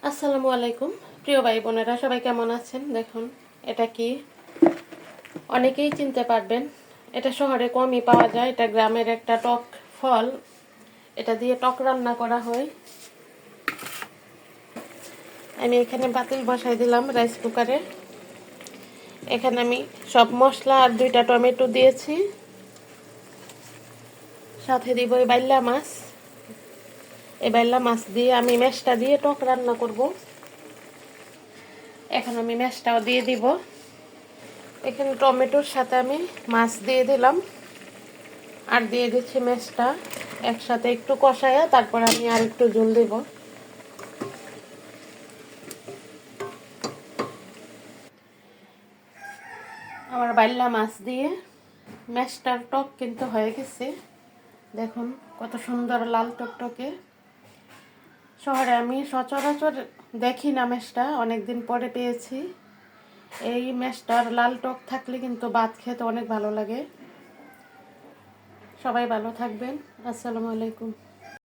আসসালামু আলাইকুম প্রিয় ভাই বোনেরা, সবাই কেমন আছেন? দেখুন, এটা কি অনেকেই চিনতে পারবেন। এটা শহরে কমই পাওয়া যায়। এটা গ্রামের একটা টক ফল। এটা দিয়ে টক রান্না করা হয়। আমি এখানে পাতিল বসাই দিলাম রাইস কুকারে। এখানে আমি সব মশলা আর 2টা টমেটো দিয়েছি, সাথে দিব এই বাইল্লা মাছ। এই বাইল্লা মাছ দিয়ে আমি ম্যাশটা দিয়ে টক রান্না করব। এখন আমি ম্যাশটাও দিয়ে দিব। এখানে টমেটোর সাথে আমি মাছ দিয়ে দিলাম আর দিয়ে দিচ্ছি ম্যাশটা একসাথে একটু কষায়া, তারপর আমি আর একটু ঝোল দেব। আমার বাইল্লা মাছ দিয়ে ম্যাশটার টক কিন্তু হয়ে গেছে। দেখুন কত সুন্দর লাল টকটকে। শহরে আমি সচরাচর দেখি না ম্যাশটা, অনেকদিন পরে পেয়েছি। এই ম্যাশটার লাল টক থাকলে কিন্তু ভাত খেতে অনেক ভালো লাগে। সবাই ভালো থাকবেন। আসসালামু আলাইকুম।